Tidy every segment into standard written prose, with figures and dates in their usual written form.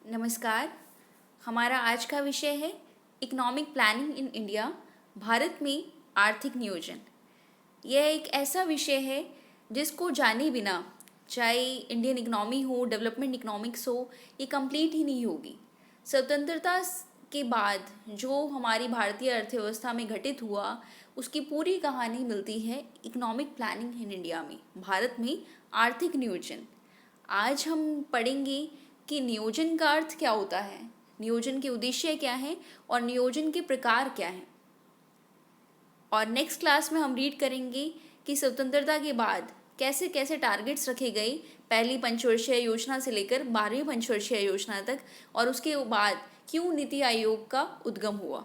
नमस्कार। हमारा आज का विषय है economic planning in India, Bharat में आर्थिक नियोजन। यह एक ऐसा विषय है जिसको जाने बिना चाहे इंडियन इकोनॉमी हो, डेवलपमेंट इकोनॉमिक्स हो, ये कंप्लीट ही नहीं होगी। स्वतंत्रता के बाद जो हमारी भारतीय अर्थव्यवस्था में घटित हुआ, उसकी पूरी कहानी मिलती है इकोनॉमिक प्लानिंग इन इंडिया में, भारत में आर्थिक नियोजन। आज हम पढ़ेंगे कि नियोजन का अर्थ क्या होता है, नियोजन के उद्देश्य क्या हैं और नियोजन के प्रकार क्या हैं। और नेक्स्ट क्लास में हम रीड करेंगे कि स्वतंत्रता के बाद कैसे कैसे टारगेट्स रखे गए, पहली पंचवर्षीय योजना से लेकर 12वीं पंचवर्षीय योजना तक, और उसके बाद क्यों नीति आयोग का उद्गम हुआ।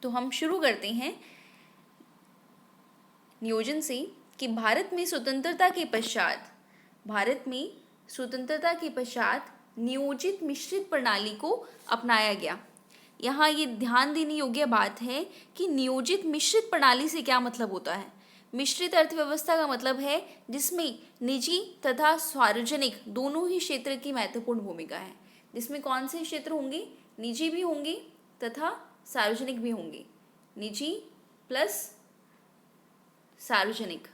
तो हम शुरू करते हैं नियोजन से कि भारत में स्वतंत्रता के पश्चात नियोजित मिश्रित प्रणाली को अपनाया गया। यहाँ ये ध्यान देने योग्य बात है कि नियोजित मिश्रित प्रणाली से क्या मतलब होता है। मिश्रित अर्थव्यवस्था का मतलब है जिसमें निजी तथा सार्वजनिक दोनों ही क्षेत्र की महत्वपूर्ण भूमिका है। जिसमें कौन से क्षेत्र होंगे, निजी भी होंगे तथा सार्वजनिक भी होंगे, निजी प्लस सार्वजनिक,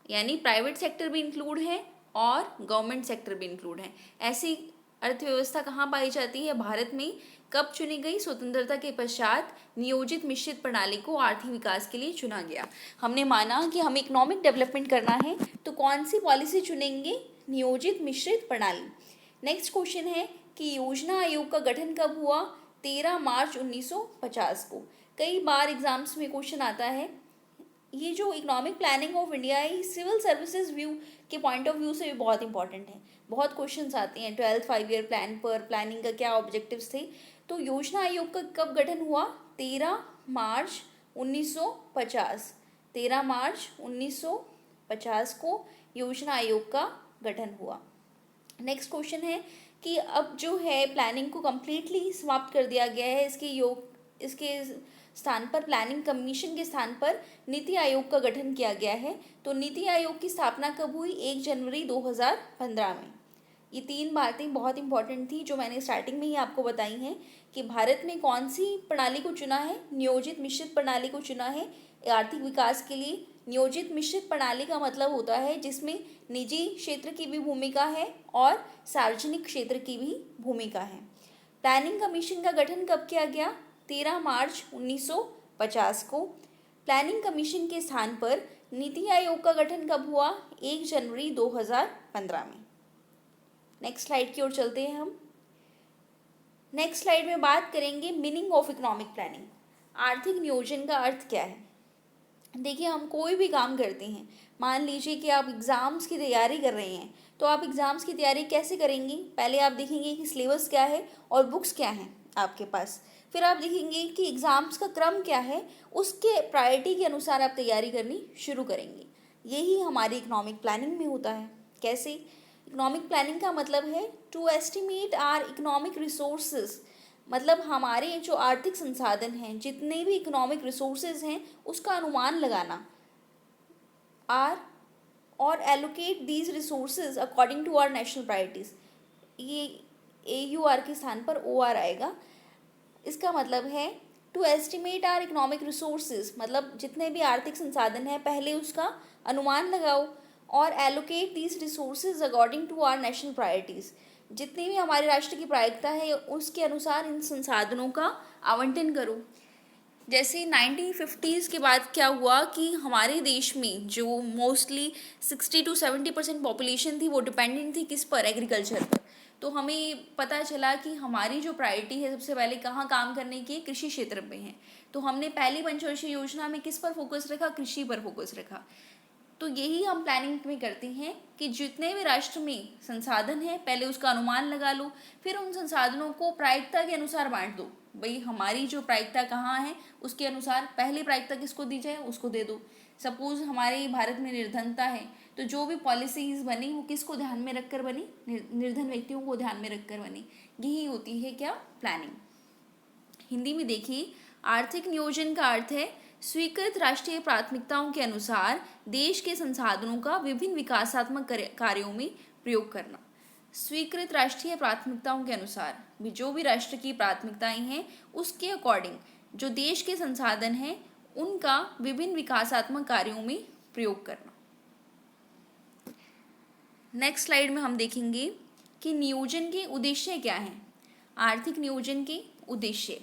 यानी प्राइवेट सेक्टर भी इंक्लूड है और गवर्नमेंट सेक्टर भी इंक्लूड है। ऐसी अर्थव्यवस्था कहाँ पाई जाती है भारत में? कब चुनी गई? स्वतंत्रता के पश्चात नियोजित मिश्रित प्रणाली को आर्थिक विकास के लिए चुना गया। हमने माना कि हमें इकोनॉमिक डेवलपमेंट करना है तो कौन सी पॉलिसी चुनेंगे? नियोजित मिश्रित प्रणाली। नेक्स्ट क्वेश्चन है कि योजना आयोग का गठन कब हुआ? 13 मार्च 1950 को। कई बार एग्जाम्स में क्वेश्चन आता है। ये जो इकोनॉमिक प्लानिंग ऑफ इंडिया है, सिविल सर्विसेज व्यू के पॉइंट ऑफ व्यू से भी बहुत इंपॉर्टेंट है। बहुत क्वेश्चंस आते हैं 12th 5 ईयर प्लान पर, प्लानिंग का क्या ऑब्जेक्टिव्स थे। तो योजना आयोग का कब गठन हुआ? 13 मार्च 1950। 13 मार्च 1950 को योजना आयोग का गठन हुआ। नेक्स्ट क्वेश्चन है कि अब जो है प्लानिंग को कम्प्लीटली समाप्त कर दिया गया है। इसके स्थान पर, प्लानिंग कमीशन के स्थान पर नीति आयोग का गठन किया गया है। तो नीति आयोग की स्थापना कब हुई? 1 जनवरी 2015 में। ये 3 बातें बहुत इंपॉर्टेंट थी जो मैंने स्टार्टिंग में ही आपको बताई हैं कि भारत में कौन सी प्रणाली को चुना है? नियोजित मिश्रित प्रणाली को चुना है आर्थिक विकास के लिए। नियोजित मिश्रित प्रणाली का मतलब होता है जिसमें निजी क्षेत्र की भी भूमिका है और सार्वजनिक क्षेत्र की भी भूमिका है। प्लानिंग कमीशन का गठन कब किया गया? 13 मार्च 1950 को। प्लानिंग कमीशन के स्थान पर नीति आयोग का गठन कब हुआ? 1 जनवरी 2015 में। नेक्स्ट स्लाइड की ओर चलते हैं हम। नेक्स्ट स्लाइड में बात करेंगे मीनिंग ऑफ इकोनॉमिक प्लानिंग। आर्थिक नियोजन का अर्थ क्या है? देखिए, हम कोई भी काम करते हैं, मान लीजिए कि आप एग्ज़ाम्स की तैयारी कर रहे हैं, तो आप एग्ज़ाम्स की तैयारी कैसे करेंगे? पहले आप देखेंगे कि सिलेबस क्या है और बुक्स क्या हैं आपके पास। फिर आप देखेंगे कि एग्ज़ाम्स का क्रम क्या है, उसके प्रायोरिटी के अनुसार आप तैयारी करनी शुरू करेंगे। यही हमारी इकोनॉमिक प्लानिंग में होता है। कैसे? इकोनॉमिक प्लानिंग का मतलब है to estimate our economic resources, मतलब हमारे जो आर्थिक संसाधन हैं, जितने भी इकोनॉमिक रिसोर्सेज हैं, उसका अनुमान लगाना। आर और allocate these resources according to our national priorities. ये AUR के स्थान पर OR आएगा। इसका मतलब है to estimate our economic resources, मतलब जितने भी आर्थिक संसाधन हैं पहले उसका अनुमान लगाओ, और allocate these resources according to our national priorities, जितनी भी हमारे राष्ट्र की प्राथमिकता है उसके अनुसार इन संसाधनों का आवंटन करो। जैसे 1950s के बाद क्या हुआ कि हमारे देश में जो मोस्टली 60 to 70% पॉपुलेशन थी वो डिपेंडेंट थी किस पर? एग्रीकल्चर पर। तो हमें पता चला कि हमारी जो प्रायोरिटी है सबसे पहले कहाँ काम करने की? कृषि क्षेत्र में है। तो हमने पहली पंचवर्षीय योजना में किस पर फोकस रखा? कृषि पर फोकस रखा। तो यही हम प्लानिंग में करते हैं कि जितने भी राष्ट्र में संसाधन है पहले उसका अनुमान लगा लो, फिर उन संसाधनों को प्रायिकता के अनुसार बांट दो। भाई हमारी जो प्रायिकता कहाँ है उसके अनुसार पहली प्रायिकता किसको दी जाए उसको दे दो। सपोज हमारे भारत में निर्धनता है तो जो भी पॉलिसीज बनी वो किसको ध्यान में रखकर बनी? निर्धन व्यक्तियों को ध्यान में रखकर बनी। यही होती है क्या? प्लानिंग। हिंदी में देखिए, आर्थिक नियोजन का अर्थ है स्वीकृत राष्ट्रीय प्राथमिकताओं के अनुसार देश के संसाधनों का विभिन्न विकासात्मक कार्यों में प्रयोग करना। स्वीकृत राष्ट्रीय प्राथमिकताओं के अनुसार भी जो भी राष्ट्र की प्राथमिकताएं हैं उसके अकॉर्डिंग जो देश के संसाधन हैं उनका विभिन्न विकासात्मक कार्यों में प्रयोग करना। नेक्स्ट स्लाइड में हम देखेंगे कि नियोजन के उद्देश्य क्या हैं। आर्थिक नियोजन के उद्देश्य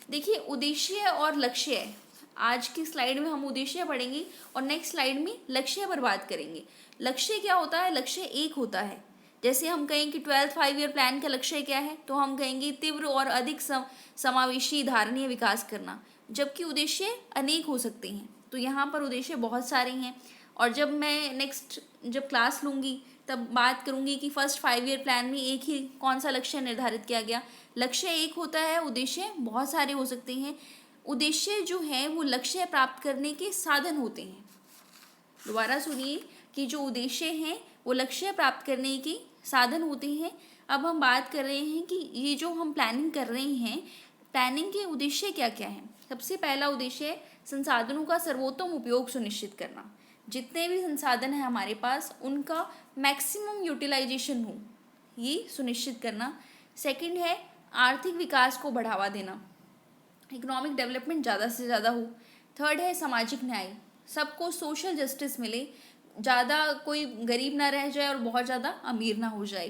देखिए, उद्देश्य और लक्ष्य, आज की स्लाइड में हम उद्देश्य पढ़ेंगे और नेक्स्ट स्लाइड में लक्ष्य पर बात करेंगे। लक्ष्य क्या होता है? लक्ष्य एक होता है। जैसे हम कहें कि 12th 5 ईयर प्लान का लक्ष्य क्या है, तो हम कहेंगे तीव्र और अधिक समावेशी धारणीय विकास करना, जबकि उद्देश्य अनेक हो सकते हैं। तो यहाँ पर उद्देश्य बहुत सारे हैं और जब मैं नेक्स्ट जब क्लास लूँगी तब बात करूँगी कि फर्स्ट 5 ईयर प्लान में एक ही कौन सा लक्ष्य निर्धारित किया गया। लक्ष्य एक होता है, उद्देश्य बहुत सारे हो सकते हैं। उद्देश्य जो है वो लक्ष्य प्राप्त करने के साधन होते हैं। दोबारा सुनिए कि जो उद्देश्य हैं वो लक्ष्य प्राप्त करने के साधन होते हैं। अब हम बात कर रहे हैं कि ये जो हम प्लानिंग कर रहे हैं, प्लानिंग के उद्देश्य क्या क्या हैं। सबसे पहला उद्देश्य है संसाधनों का सर्वोत्तम उपयोग सुनिश्चित करना। जितने भी संसाधन हैं हमारे पास उनका मैक्सिमम यूटिलाइजेशन हो, ये सुनिश्चित करना। सेकंड है आर्थिक विकास को बढ़ावा देना, इकोनॉमिक डेवलपमेंट ज़्यादा से ज़्यादा हो। थर्ड है सामाजिक न्याय, सबको सोशल जस्टिस मिले, ज़्यादा कोई गरीब ना रह जाए और बहुत ज़्यादा अमीर ना हो जाए।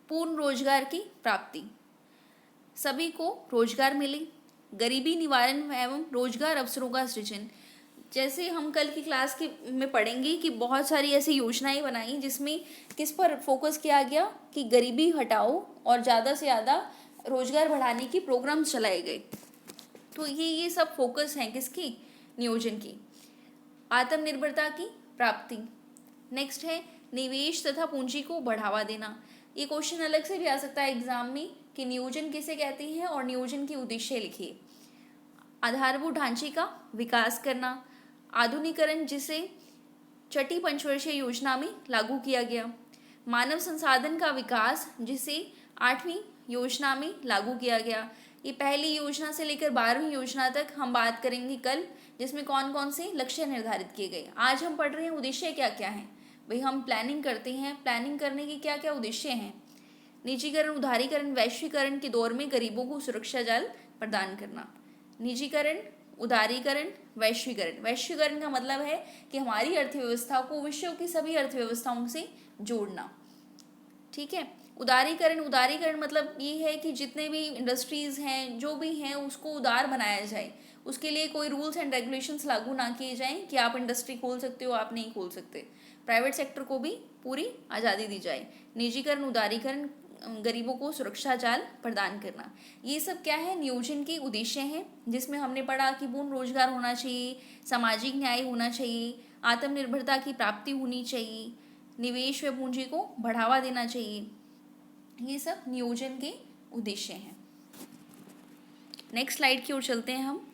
पूर्ण रोजगार की प्राप्ति, सभी को रोजगार मिले। गरीबी निवारण एवं रोजगार अवसरों का सृजन, जैसे हम कल की क्लास के में पढ़ेंगे कि बहुत सारी ऐसी योजनाएं बनाई जिसमें किस पर फोकस किया गया कि गरीबी हटाओ और ज़्यादा से ज़्यादा रोजगार बढ़ाने की प्रोग्राम्स चलाए गए। तो ये सब फोकस हैं किसकी? नियोजन की। आत्मनिर्भरता की प्राप्ति। नेक्स्ट है निवेश तथा पूंजी को बढ़ावा देना। ये क्वेश्चन अलग से भी आ सकता है एग्जाम में कि नियोजन किसे कहते हैं और नियोजन के उद्देश्य लिखिए। आधारभूत ढांचे का विकास करना, आधुनिकीकरण जिसे छठी पंचवर्षीय योजना में लागू किया गया। मानव संसाधन का विकास जिसे 8वीं योजना में लागू किया गया। ये पहली योजना से लेकर 12वीं योजना तक हम बात करेंगे कल, जिसमें कौन कौन से लक्ष्य निर्धारित किए गए। आज हम पढ़ रहे हैं उद्देश्य क्या क्या हैं। भाई हम प्लानिंग करते हैं, प्लानिंग करने के क्या क्या उद्देश्य हैं। निजीकरण, उदारीकरण, वैश्वीकरण के दौर में गरीबों को सुरक्षा जाल प्रदान करना। निजीकरण, उदारीकरण, वैश्वीकरण। वैश्वीकरण का मतलब है कि हमारी अर्थव्यवस्था को विश्व की सभी अर्थव्यवस्थाओं से जोड़ना। ठीक है। उदारीकरण मतलब ये है कि जितने भी इंडस्ट्रीज हैं, जो भी हैं, उसको उदार बनाया जाए। उसके लिए कोई रूल्स एंड रेगुलेशंस लागू ना किए जाएं कि आप इंडस्ट्री खोल सकते हो, आप नहीं खोल सकते। प्राइवेट सेक्टर को भी पूरी आज़ादी दी जाए। निजीकरण, उदारीकरण, गरीबों को सुरक्षा जाल प्रदान करना, ये सब क्या है? नियोजन के उद्देश्य हैं, जिसमें हमने पढ़ा कि पूर्ण रोजगार होना चाहिए, सामाजिक न्याय होना चाहिए, आत्मनिर्भरता की प्राप्ति होनी चाहिए, निवेश व पूंजी को बढ़ावा देना चाहिए। ये सब नियोजन के उद्देश्य हैं। नेक्स्ट स्लाइड की ओर चलते हैं हम।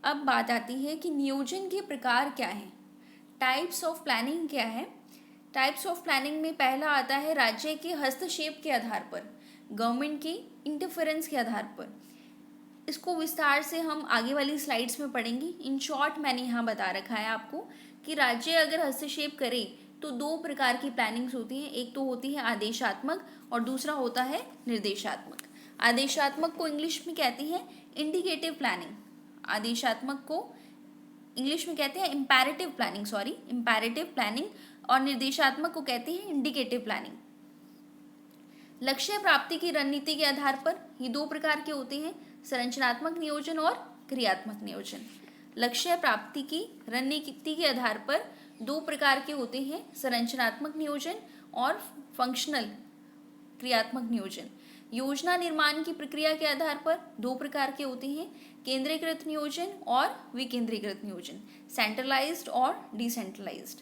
अब बात आती है कि नियोजन के प्रकार क्या हैं, टाइप्स ऑफ प्लानिंग क्या है। टाइप्स ऑफ प्लानिंग में पहला आता है राज्य के हस्तक्षेप के आधार पर, गवर्नमेंट की इंटरफेरेंस के आधार पर। इसको विस्तार से हम आगे वाली स्लाइड्स में पढ़ेंगे। इन शॉर्ट मैंने यहाँ बता रखा है आपको कि राज्य अगर हस्तक्षेप करे तो 2 प्रकार की प्लानिंग्स होती हैं। एक तो होती है आदेशात्मक और दूसरा होता है निर्देशात्मक। आदेशात्मक को इंग्लिश में कहते हैं इंडिकेटिव प्लानिंग। आदेशात्मक को इंग्लिश में कहते हैं इम्पेरेटिव प्लानिंग, और निर्देशात्मक को कहते हैं इंडिकेटिव प्लानिंग। लक्ष्य प्राप्ति की रणनीति के आधार पर ये 2 प्रकार के होते हैं, संरचनात्मक नियोजन और क्रियात्मक नियोजन। लक्ष्य प्राप्ति की रणनीति के आधार पर 2 प्रकार के होते हैं, संरचनात्मक नियोजन और फंक्शनल क्रियात्मक नियोजन। योजना निर्माण की प्रक्रिया के आधार पर 2 प्रकार के होते हैं, केंद्रीकृत नियोजन और विकेंद्रीकृत नियोजन, सेंट्रलाइज्ड और डिसेंट्रलाइज्ड।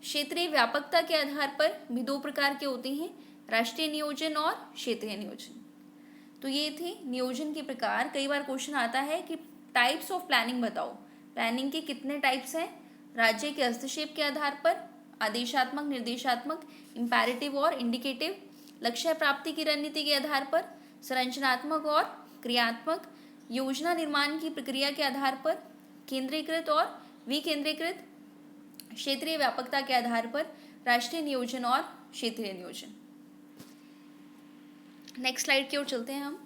क्षेत्रीय व्यापकता के आधार पर भी 2 प्रकार के होते हैं, राष्ट्रीय नियोजन और क्षेत्रीय नियोजन। तो ये थे नियोजन के प्रकार। कई बार क्वेश्चन आता है कि टाइप्स ऑफ प्लानिंग बताओ। प्लानिंग के कितने टाइप्स हैं? राज्य के हस्तक्षेप के आधार पर, आदेशात्मक, निर्देशात्मक, इम्पेरेटिव और इंडिकेटिव। लक्ष्य प्राप्ति की रणनीति के आधार पर, संरचनात्मक और क्रियात्मक। योजना निर्माण की प्रक्रिया के आधार पर, केंद्रीकृत और विकेंद्रीकृत। क्षेत्रीय व्यापकता के आधार पर, राष्ट्रीय नियोजन और क्षेत्रीय नियोजन। नेक्स्ट स्लाइड की ओर चलते हैं हम।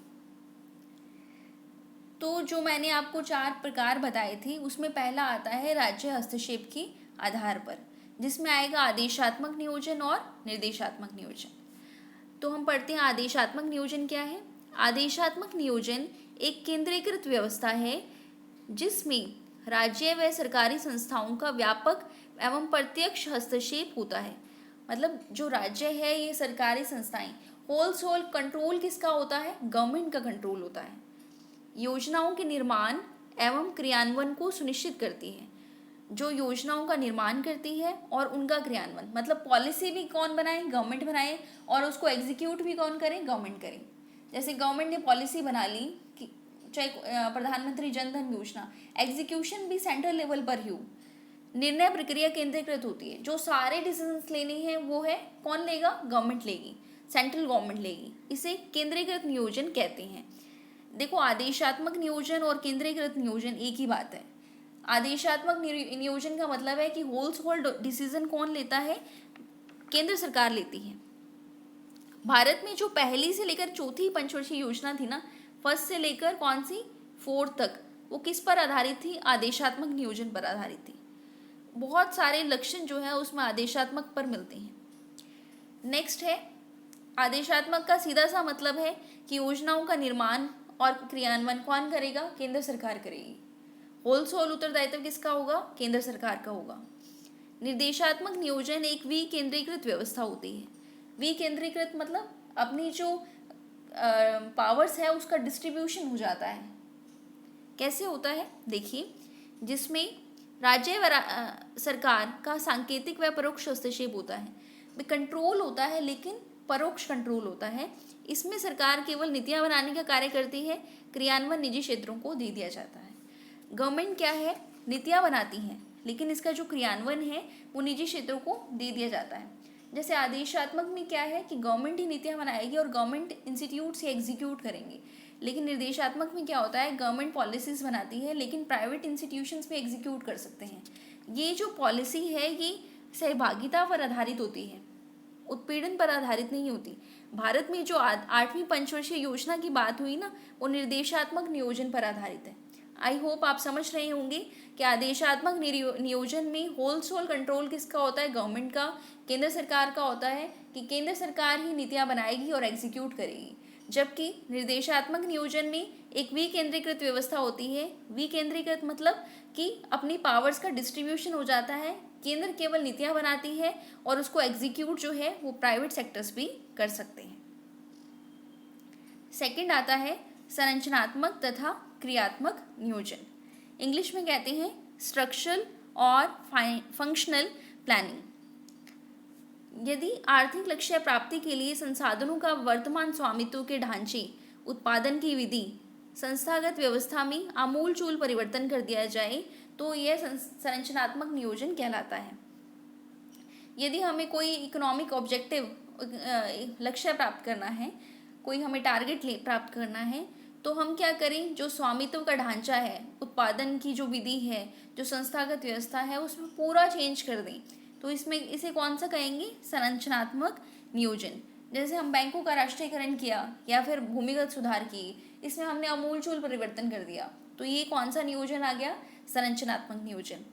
तो जो मैंने आपको 4 प्रकार बताए थे उसमें पहला आता है राज्य हस्तक्षेप के आधार पर, जिसमें आएगा आदेशात्मक नियोजन और निर्देशात्मक नियोजन। तो हम पढ़ते हैं आदेशात्मक नियोजन क्या है। आदेशात्मक नियोजन एक केंद्रीकृत व्यवस्था है जिसमें राज्य व सरकारी संस्थाओं का व्यापक एवं प्रत्यक्ष हस्तक्षेप होता है। मतलब जो राज्य है, ये सरकारी संस्थाएं, होल कंट्रोल किसका होता है, गवर्नमेंट का कंट्रोल होता है। योजनाओं के निर्माण एवं क्रियान्वयन को सुनिश्चित करती है। जो योजनाओं का निर्माण करती है और उनका क्रियान्वयन, मतलब पॉलिसी भी कौन बनाए, गवर्नमेंट बनाए, और उसको एग्जीक्यूट भी कौन करे, गवर्नमेंट करे। जैसे गवर्नमेंट ने पॉलिसी बना ली कि चाहे प्रधानमंत्री जन धन योजना, एग्जीक्यूशन भी सेंट्रल लेवल पर ही हो। निर्णय प्रक्रिया केंद्रीकृत होती है, जो सारे डिसीजंस लेने हैं वो है कौन लेगा, गवर्नमेंट लेगी, सेंट्रल गवर्नमेंट लेगी। इसे केंद्रीकृत नियोजन कहते हैं। देखो, आदेशात्मक नियोजन और केंद्रीकृत नियोजन एक ही बात है। आदेशात्मक नियोजन का मतलब है कि होल डिसीजन कौन लेता है, केंद्र सरकार लेती है। भारत में जो पहली से लेकर चौथी पंचवर्षीय योजना थी ना, फर्स्ट से लेकर कौन सी, 4 तक, वो किस पर आधारित थी, आदेशात्मक नियोजन पर आधारित थी। बहुत सारे लक्षण जो है उसमें आदेशात्मक पर मिलते हैं। नेक्स्ट है, आदेशात्मक का सीधा सा मतलब है कि योजनाओं का निर्माण और क्रियान्वयन कौन करेगा, केंद्र सरकार करेगी। होल उत्तरदायित्व किसका होगा, केंद्र सरकार का होगा। निर्देशात्मक नियोजन एक विकेंद्रीकृत व्यवस्था होती है। विकेंद्रीकृत मतलब अपनी जो पावर्स है उसका डिस्ट्रीब्यूशन हो जाता है। कैसे होता है, देखिए, जिसमें राज्य व सरकार का सांकेतिक व परोक्ष हस्तक्षेप होता है। कंट्रोल होता है लेकिन परोक्ष कंट्रोल होता है। इसमें सरकार केवल नीतियां बनाने का कार्य करती है, क्रियान्वयन निजी क्षेत्रों को दे दिया जाता है। गवर्नमेंट क्या है, नीतियां बनाती हैं लेकिन इसका जो क्रियान्वयन है वो निजी क्षेत्रों को दे दिया जाता है। जैसे आदेशात्मक में क्या है कि गवर्नमेंट ही नीतियां बनाएगी और गवर्नमेंट इंस्टीट्यूट से एग्जीक्यूट करेंगे। लेकिन निर्देशात्मक में क्या होता है, गवर्नमेंट पॉलिसीज बनाती है लेकिन प्राइवेट इंस्टीट्यूशंस भी एग्जीक्यूट कर सकते हैं। ये जो पॉलिसी है ये सहभागिता पर आधारित होती है, उत्पीड़न पर आधारित नहीं होती। भारत में जो 8वीं पंचवर्षीय योजना की बात हुई ना, वो निर्देशात्मक नियोजन पर आधारित है। आई होप आप समझ रहे होंगे कि आदेशात्मक नियोजन में होल कंट्रोल किसका होता है, गवर्नमेंट का, केंद्र सरकार का होता है कि केंद्र सरकार ही नीतियां बनाएगी और एग्जीक्यूट करेगी। जबकि निर्देशात्मक नियोजन में एक विकेंद्रीकृत व्यवस्था होती है। विकेंद्रीकृत मतलब कि अपनी पावर्स का डिस्ट्रीब्यूशन हो जाता है, केंद्र केवल नीतियां बनाती है और उसको एग्जीक्यूट जो है वो प्राइवेट सेक्टर्स भी कर सकते हैं। सेकंड आता है संरचनात्मक तथा क्रियात्मक नियोजन। इंग्लिश में कहते हैं स्ट्रक्चरल और फंक्शनल प्लानिंग। यदि आर्थिक लक्ष्य प्राप्ति के लिए संसाधनों का वर्तमान स्वामित्व के ढांचे, उत्पादन की विधि, संस्थागत व्यवस्था में आमूलचूल परिवर्तन कर दिया जाए तो यह संरचनात्मक नियोजन कहलाता है। यदि हमें कोई इकोनॉमिक ऑब्जेक्टिव, लक्ष्य प्राप्त करना है, कोई हमें टारगेट प्राप्त करना है, तो हम क्या करें, जो स्वामित्व का ढांचा है, उत्पादन की जो विधि है, जो संस्थागत व्यवस्था है, उसमें पूरा चेंज कर दें। तो इसमें इसे कौन सा कहेंगे, संरचनात्मक नियोजन। जैसे हम बैंकों का राष्ट्रीयकरण किया या फिर भूमिगत सुधार किए, इसमें हमने आमूलचूल परिवर्तन कर दिया, तो ये कौन सा नियोजन आ गया, संरचनात्मक नियोजन।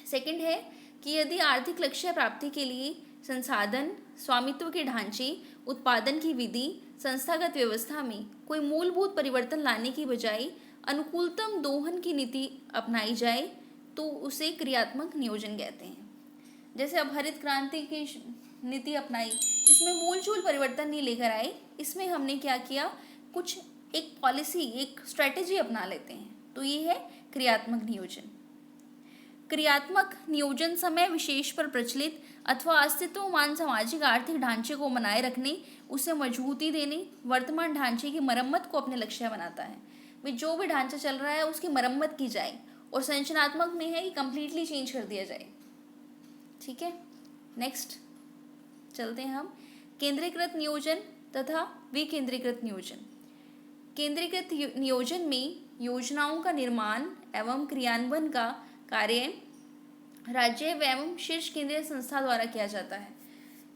सेकंड है कि यदि आर्थिक लक्ष्य प्राप्ति के लिए संसाधन, स्वामित्व के ढांचे, उत्पादन की विधि, संस्थागत व्यवस्था में कोई मूलभूत परिवर्तन लाने की बजाय अनुकूलतम दोहन की नीति अपनाई जाए तो उसे क्रियात्मक नियोजन कहते हैं। जैसे अब हरित क्रांति की नीति अपनाई, इसमें मूलचूल परिवर्तन नहीं लेकर आए, इसमें हमने क्या किया, कुछ एक पॉलिसी, एक स्ट्रेटेजी अपना लेते हैं, तो ये है क्रियात्मक नियोजन। क्रियात्मक नियोजन समय विशेष पर प्रचलित अथवा अस्तित्वमान सामाजिक आर्थिक ढांचे को बनाए रखने, उसे मजबूती देने, वर्तमान ढांचे की मरम्मत को अपने लक्ष्य बनाता है। भाई जो भी ढांचा चल रहा है उसकी मरम्मत की जाए, और संरचनात्मक में है कि कंप्लीटली चेंज कर दिया जाए। ठीक है, नेक्स्ट चलते हैं हम केंद्रीकृत नियोजन तथा विकेंद्रीकृत नियोजन। केंद्रीकृत नियोजन में योजनाओं का निर्माण एवं क्रियान्वयन का कार्य राज्य एवं शीर्ष केंद्रीय संस्था द्वारा किया जाता है।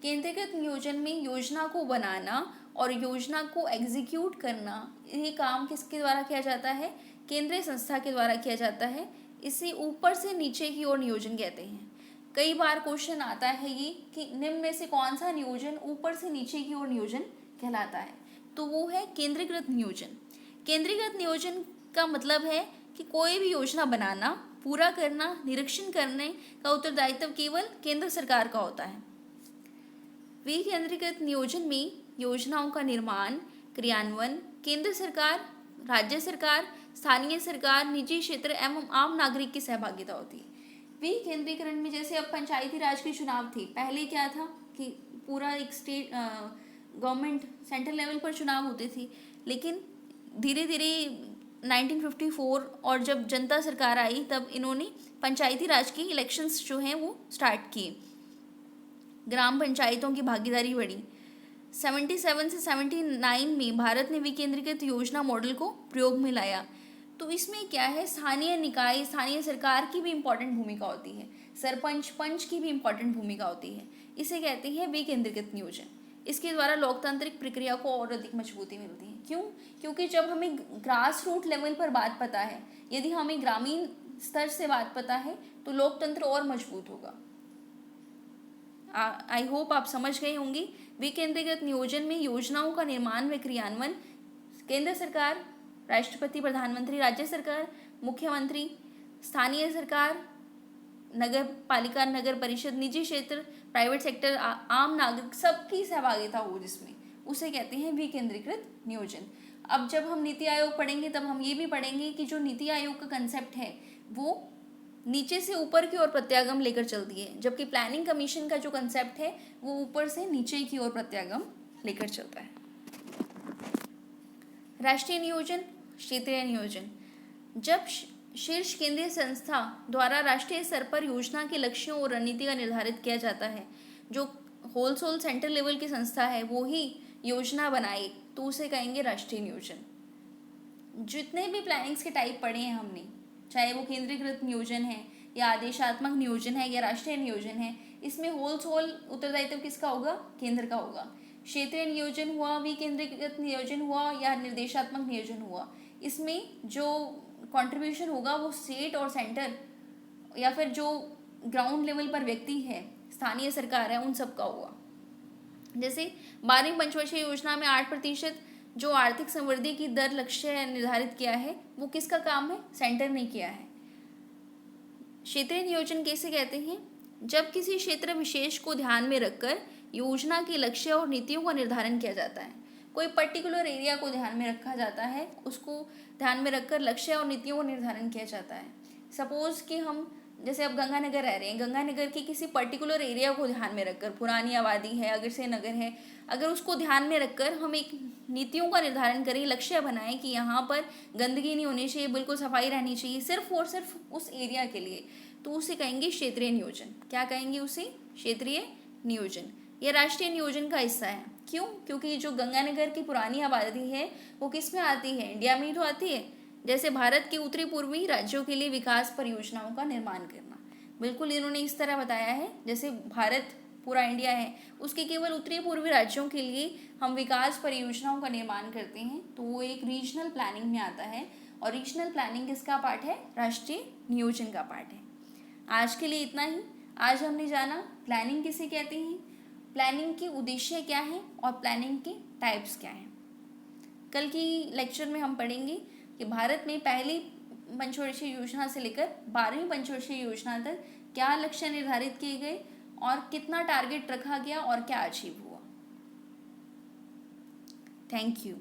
केंद्रीकृत नियोजन में योजना को बनाना और योजना को एग्जीक्यूट करना, ये काम किसके द्वारा किया जाता है? केंद्रीय संस्था के द्वारा किया जाता है। इसे ऊपर से नीचे की ओर नियोजन कहते हैं। कई बार क्वेश्चन आता है ये कि निम्न में से कौन सा नियोजन ऊपर से नीचे की ओर नियोजन कहलाता है? तो वो है केंद्रीकृत नियोजन। केंद्रीकृत नियोजन का मतलब है कि कोई भी योजना बनाना, पूरा करना, निरीक्षण करने का उत्तरदायित्व केवल केंद्र सरकार का होता है। विकेंद्रीकृत नियोजन में योजनाओं का निर्माण, क्रियान्वयन केंद्र सरकार, राज्य सरकार, स्थानीय सरकार, निजी क्षेत्र एवं आम नागरिक की सहभागिता होती है। विकेंद्रीकरण में जैसे अब पंचायती राज के चुनाव थे, पहले क्या था कि पूरा एक स्टेट गवर्नमेंट सेंट्रल लेवल पर चुनाव होते थे, लेकिन धीरे धीरे 1954 और जब जनता सरकार आई तब इन्होंने पंचायती राज के इलेक्शंस जो हैं वो स्टार्ट किए। ग्राम पंचायतों की भागीदारी बढ़ी। 77 से 79 में भारत ने विकेंद्रीकृत योजना मॉडल को प्रयोग में लाया। तो इसमें क्या है, स्थानीय निकाय, स्थानीय सरकार की भी इम्पोर्टेंट भूमिका होती है, सरपंच, पंच की भी इम्पोर्टेंट भूमिका होती है। इसे कहते हैं विकेंद्रीकृत नियोजन। इसके द्वारा लोकतांत्रिक प्रक्रिया को और अधिक मजबूती मिलती है। क्यों? क्योंकि जब हमें ग्रास रूट लेवल पर बात पता है, यदि हमें ग्रामीण स्तर से बात पता है, तो लोकतंत्र और मजबूत होगा। आई होप आप समझ गए होंगे। विकेंद्रीकृत नियोजन में योजनाओं का निर्माण व क्रियान्वयन केंद्र सरकार, राष्ट्रपति, प्रधानमंत्री, राज्य सरकार, मुख्यमंत्री, स्थानीय सरकार, नगर पालिका, नगर परिषद, निजी क्षेत्र, प्राइवेट सेक्टर, आम नागरिक, सबकी सहभागिता हो जिसमें, उसे कहते हैं विकेंद्रीकृत नियोजन। अब जब हम नीति आयोग पढ़ेंगे तब हम ये भी पढ़ेंगे कि जो नीति आयोग का कंसेप्ट है वो नीचे से ऊपर की ओर प्रत्यागम लेकर चलती है, जबकि प्लानिंग कमीशन का जो कंसेप्ट है वो ऊपर से नीचे की ओर प्रत्यागम लेकर चलता है। राष्ट्रीय नियोजन, क्षेत्रीय नियोजन। जब शीर्ष केंद्रीय संस्था द्वारा राष्ट्रीय स्तर पर योजना के लक्ष्यों और रणनीति का निर्धारित किया जाता है, जो होल सेंट्रल लेवल की संस्था है वो ही योजना बनाए, तो उसे कहेंगे राष्ट्रीय नियोजन। जितने भी प्लानिंग्स के टाइप पढ़े हैं हमने, चाहे वो केंद्रीकृत नियोजन है या आदेशात्मक नियोजन है या राष्ट्रीय नियोजन है, इसमें होल उत्तरदायित्व किसका होगा? केंद्र का होगा। क्षेत्रीय नियोजन हुआ, विकेंद्रीकृत नियोजन हुआ या निर्देशात्मक नियोजन हुआ, इसमें जो कंट्रीब्यूशन होगा वो स्टेट और सेंटर या फिर जो ग्राउंड लेवल पर व्यक्ति है, स्थानीय सरकार है, उन सब का होगा। जैसे 12वीं पंचवर्षीय योजना में 8% जो आर्थिक समृद्धि की दर लक्ष्य निर्धारित किया है वो किसका काम है? सेंटर ने किया है। क्षेत्रीय नियोजन कैसे कहते हैं? जब किसी क्षेत्र विशेष को ध्यान में रखकर योजना के लक्ष्य और नीतियों का निर्धारण किया जाता है। कोई पर्टिकुलर एरिया को ध्यान में रखा जाता है, उसको ध्यान में रखकर लक्ष्य और नीतियों का निर्धारण किया जाता है। सपोज कि हम जैसे अब गंगानगर रह रहे हैं, गंगानगर के किसी पर्टिकुलर एरिया को ध्यान में रखकर, पुरानी आबादी है, अग्रसेन नगर है, अगर उसको ध्यान में रखकर हम एक नीतियों का निर्धारण करें, लक्ष्य बनाएं कि यहाँ पर गंदगी नहीं होनी चाहिए, बिल्कुल सफाई रहनी चाहिए, सिर्फ और सिर्फ उस एरिया के लिए, तो उसे कहेंगे क्षेत्रीय नियोजन। क्या कहेंगे उसे? क्षेत्रीय नियोजन। यह राष्ट्रीय नियोजन का हिस्सा है। क्यों? क्योंकि जो गंगानगर की पुरानी आबादी है वो किस में आती है? इंडिया में ही तो आती है। जैसे भारत के उत्तरी पूर्वी राज्यों के लिए विकास परियोजनाओं का निर्माण करना, बिल्कुल इन्होंने इस तरह बताया है जैसे भारत पूरा इंडिया है, उसके केवल उत्तरी पूर्वी राज्यों के लिए हम विकास परियोजनाओं का निर्माण करते हैं, तो वो एक रीजनल प्लानिंग में आता है। और रीजनल प्लानिंग किसका पार्ट है? राष्ट्रीय नियोजन का पार्ट है। आज के लिए इतना ही। आज हमने जाना प्लानिंग किसे कहते हैं, प्लानिंग के उद्देश्य क्या है और प्लानिंग के टाइप्स क्या हैं। कल की लेक्चर में हम पढ़ेंगे कि भारत में पहली पंचवर्षीय योजना से लेकर 12वीं पंचवर्षीय योजना तक क्या लक्ष्य निर्धारित किए गए और कितना टारगेट रखा गया और क्या अचीव हुआ। Thank you.